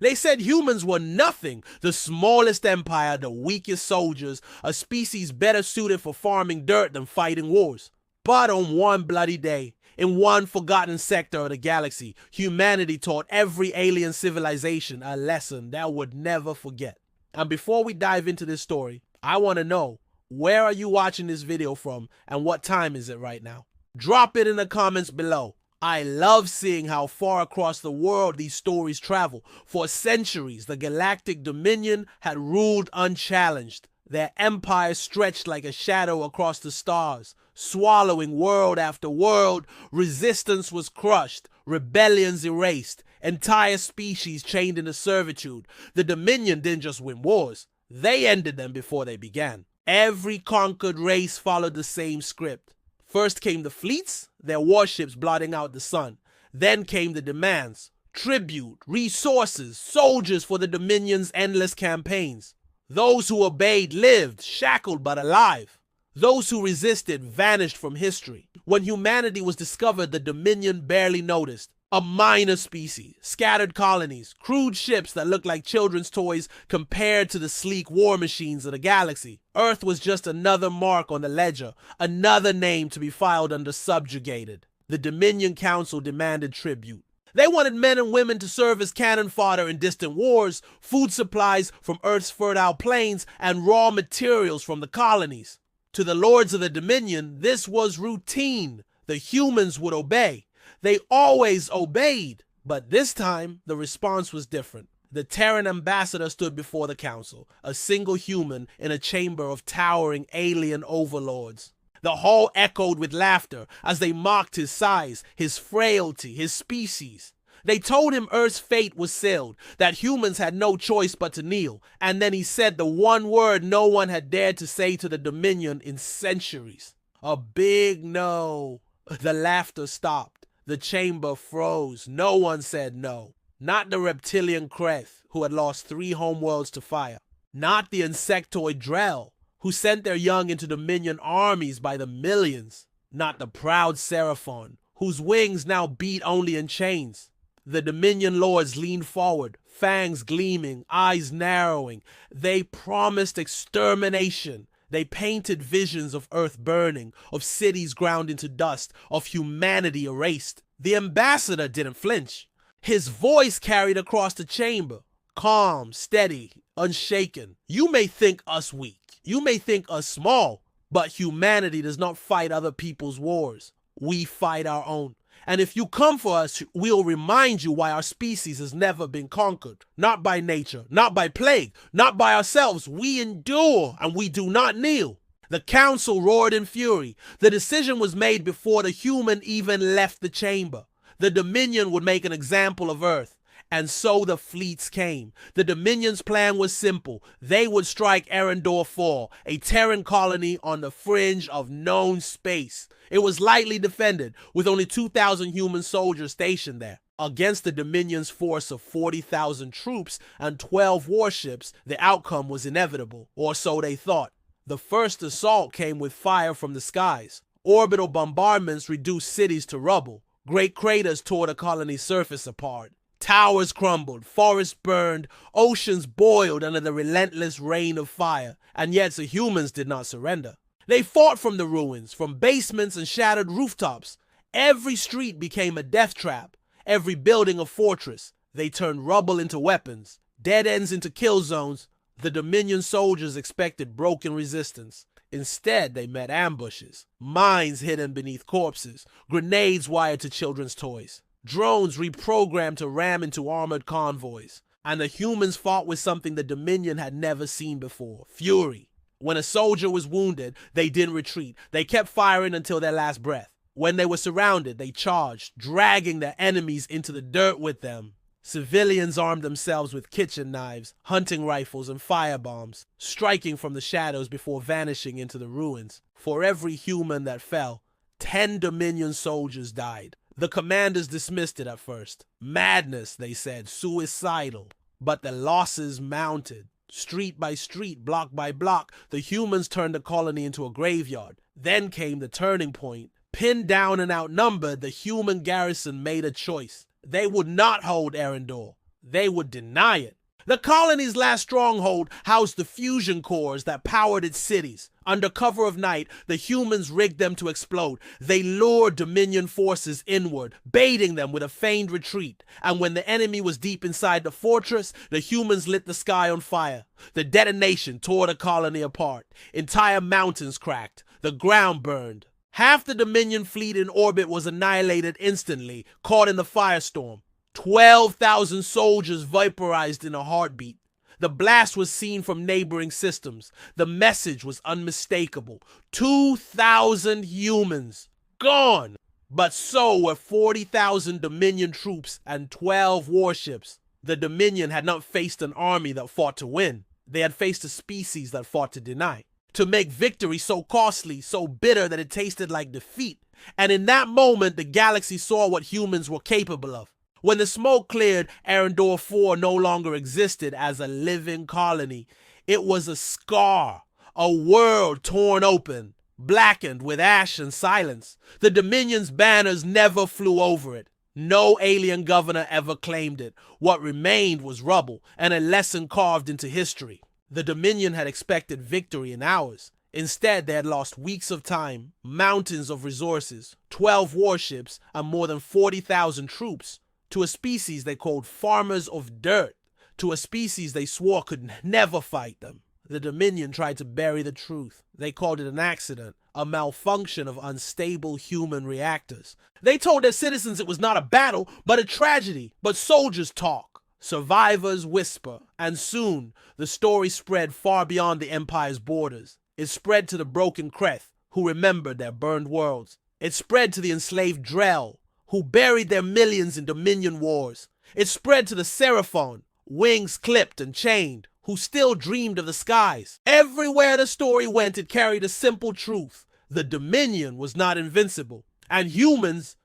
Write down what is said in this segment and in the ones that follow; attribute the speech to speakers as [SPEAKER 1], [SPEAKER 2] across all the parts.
[SPEAKER 1] They said humans were nothing, the smallest empire, the weakest soldiers, a species better suited for farming dirt than fighting wars. But on one bloody day, in one forgotten sector of the galaxy, humanity taught every alien civilization a lesson that would never forget. And before we dive into this story, I want to know, where are you watching this video from and what time is it right now? Drop it in the comments below. I love seeing how far across the world these stories travel. For centuries, the Galactic Dominion had ruled unchallenged. Their empire stretched like a shadow across the stars, swallowing world after world. Resistance was crushed, rebellions erased, entire species chained into servitude. The Dominion didn't just win wars, they ended them before they began. Every conquered race followed the same script. First came the fleets, their warships blotting out the sun. Then came the demands, tribute, resources, soldiers for the Dominion's endless campaigns. Those who obeyed lived, shackled but alive. Those who resisted vanished from history. When humanity was discovered, the Dominion barely noticed. A minor species, scattered colonies, crude ships that looked like children's toys compared to the sleek war machines of the galaxy. Earth was just another mark on the ledger, another name to be filed under subjugated. The Dominion Council demanded tribute. They wanted men and women to serve as cannon fodder in distant wars, food supplies from Earth's fertile plains, and raw materials from the colonies. To the lords of the Dominion, this was routine. The humans would obey. They always obeyed, but this time the response was different. The Terran ambassador stood before the council, a single human in a chamber of towering alien overlords. The hall echoed with laughter as they mocked his size, his frailty, his species. They told him Earth's fate was sealed, that humans had no choice but to kneel, and then he said the one word no one had dared to say to the Dominion in centuries. A big no. The laughter stopped. The chamber froze. No one said no. Not the reptilian Kreth, who had lost 3 homeworlds to fire. Not the insectoid Drell, who sent their young into Dominion armies by the millions. Not the proud Seraphon, whose wings now beat only in chains. The Dominion lords leaned forward, fangs gleaming, eyes narrowing. They promised extermination. They painted visions of Earth burning, of cities ground into dust, of humanity erased. The ambassador didn't flinch. His voice carried across the chamber, calm, steady, unshaken. You may think us weak, you may think us small, but humanity does not fight other people's wars. We fight our own. And if you come for us, we'll remind you why our species has never been conquered. Not by nature, not by plague, not by ourselves. We endure and we do not kneel. The council roared in fury. The decision was made before the human even left the chamber. The Dominion would make an example of Earth. And so the fleets came. The Dominion's plan was simple. They would strike Eryndor 4, a Terran colony on the fringe of known space. It was lightly defended, with only 2,000 human soldiers stationed there. Against the Dominion's force of 40,000 troops and 12 warships, the outcome was inevitable, or so they thought. The first assault came with fire from the skies. Orbital bombardments reduced cities to rubble. Great craters tore the colony's surface apart. Towers crumbled, forests burned, oceans boiled under the relentless rain of fire, and yet the humans did not surrender. They fought from the ruins, from basements and shattered rooftops. Every street became a death trap, every building a fortress. They turned rubble into weapons, dead ends into kill zones. The Dominion soldiers expected broken resistance. Instead, they met ambushes, mines hidden beneath corpses, grenades wired to children's toys. Drones reprogrammed to ram into armored convoys. And the humans fought with something the Dominion had never seen before: fury. When a soldier was wounded, they didn't retreat. They kept firing until their last breath. When they were surrounded, they charged, dragging their enemies into the dirt with them. Civilians armed themselves with kitchen knives, hunting rifles, and firebombs, striking from the shadows before vanishing into the ruins. For every human that fell, 10 Dominion soldiers died. The commanders dismissed it at first. Madness, they said, suicidal. But the losses mounted. Street by street, block by block, the humans turned the colony into a graveyard. Then came the turning point. Pinned down and outnumbered, the human garrison made a choice. They would not hold Eryndor. they would deny it. The colony's last stronghold housed the fusion cores that powered its cities. Under cover of night, the humans rigged them to explode. They lured Dominion forces inward, baiting them with a feigned retreat. And when the enemy was deep inside the fortress, the humans lit the sky on fire. The detonation tore the colony apart. Entire mountains cracked. The ground burned. Half the Dominion fleet in orbit was annihilated instantly, caught in the firestorm. 12,000 soldiers vaporized in a heartbeat. The blast was seen from neighboring systems. The message was unmistakable. 2,000 humans gone. But so were 40,000 Dominion troops and 12 warships. The Dominion had not faced an army that fought to win. They had faced a species that fought to deny. To make victory so costly, so bitter that it tasted like defeat. And in that moment, the galaxy saw what humans were capable of. When the smoke cleared, Eryndor 4 no longer existed as a living colony. It was a scar, a world torn open, blackened with ash and silence. The Dominion's banners never flew over it. No alien governor ever claimed it. What remained was rubble and a lesson carved into history. The Dominion had expected victory in hours. Instead, they had lost weeks of time, mountains of resources, 12 warships, and more than 40,000 troops. To a species they called farmers of dirt, to a species they swore could never fight them. The Dominion tried to bury the truth. They called it an accident, a malfunction of unstable human reactors. They told their citizens it was not a battle, but a tragedy. But soldiers talk, survivors whisper, and soon the story spread far beyond the Empire's borders. It spread to the broken Kreth, who remembered their burned worlds. It spread to the enslaved Drell, who buried their millions in Dominion wars. It spread to the Seraphon, wings clipped and chained, who still dreamed of the skies. Everywhere the story went, it carried a simple truth. The Dominion was not invincible. And humans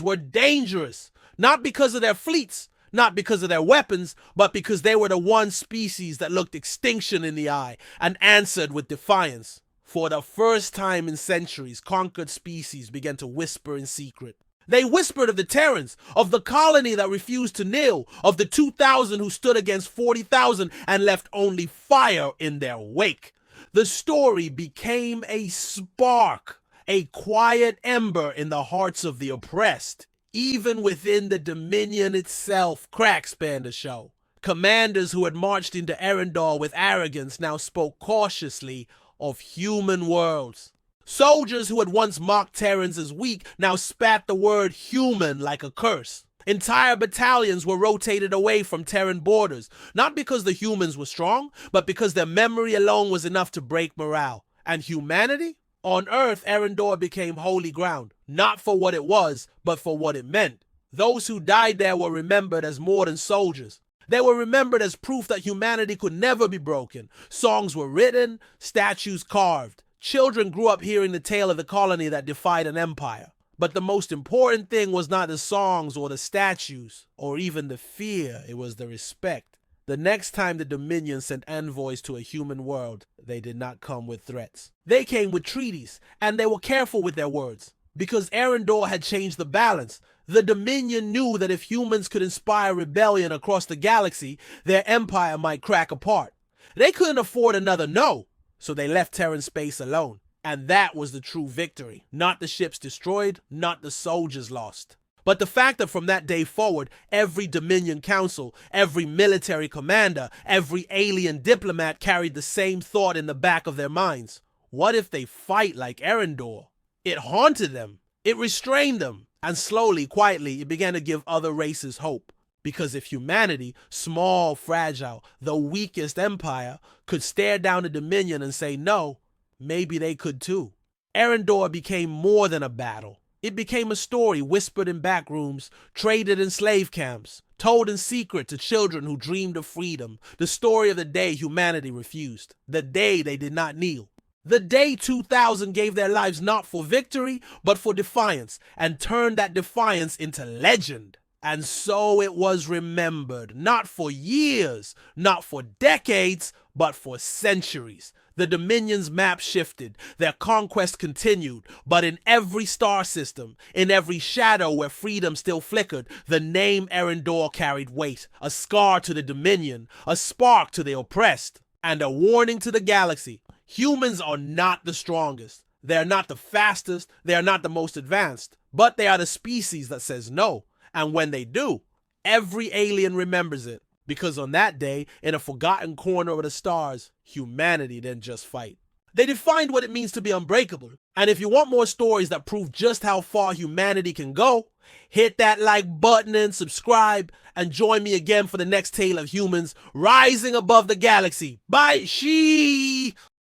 [SPEAKER 1] were dangerous. Not because of their fleets, not because of their weapons, but because they were the one species that looked extinction in the eye and answered with defiance. For the first time in centuries, conquered species began to whisper in secret. They whispered of the Terrans, of the colony that refused to kneel, of the 2,000 who stood against 40,000 and left only fire in their wake. The story became a spark, a quiet ember in the hearts of the oppressed. Even within the Dominion itself, cracks began to show. Commanders who had marched into Eryndor with arrogance now spoke cautiously of human worlds. Soldiers who had once mocked Terrans as weak now spat the word human like a curse. Entire battalions were rotated away from Terran borders, not because the humans were strong, but because their memory alone was enough to break morale. And humanity? On Earth, Eryndor became holy ground, not for what it was, but for what it meant. Those who died there were remembered as more than soldiers. They were remembered as proof that humanity could never be broken. Songs were written, statues carved. Children grew up hearing the tale of the colony that defied an empire. But the most important thing was not the songs or the statues, or even the fear, it was the respect. The next time the Dominion sent envoys to a human world, they did not come with threats. They came with treaties, and they were careful with their words. Because Eryndor had changed the balance, the Dominion knew that if humans could inspire rebellion across the galaxy, their empire might crack apart. They couldn't afford another no. So they left Terran space alone. And that was the true victory. Not the ships destroyed, not the soldiers lost. But the fact that from that day forward, every Dominion council, every military commander, every alien diplomat carried the same thought in the back of their minds. What if they fight like Eryndor? It haunted them. It restrained them. And slowly, quietly, it began to give other races hope. Because if humanity, small, fragile, the weakest empire, could stare down the Dominion and say no, maybe they could too. Eryndor became more than a battle. It became a story whispered in back rooms, traded in slave camps, told in secret to children who dreamed of freedom. The story of the day humanity refused. The day they did not kneel. The day 2,000 gave their lives not for victory, but for defiance, and turned that defiance into legend. And so it was remembered, not for years, not for decades, but for centuries. The Dominion's map shifted, their conquest continued, but in every star system, in every shadow where freedom still flickered, the name Eryndor carried weight, a scar to the Dominion, a spark to the oppressed, and a warning to the galaxy. Humans are not the strongest, they are not the fastest, they are not the most advanced, but they are the species that says no, and when they do, every alien remembers it. Because on that day, in a forgotten corner of the stars, humanity didn't just fight. They defined what it means to be unbreakable. And if you want more stories that prove just how far humanity can go, hit that like button and subscribe, and join me again for the next tale of humans rising above the galaxy. Bye, she.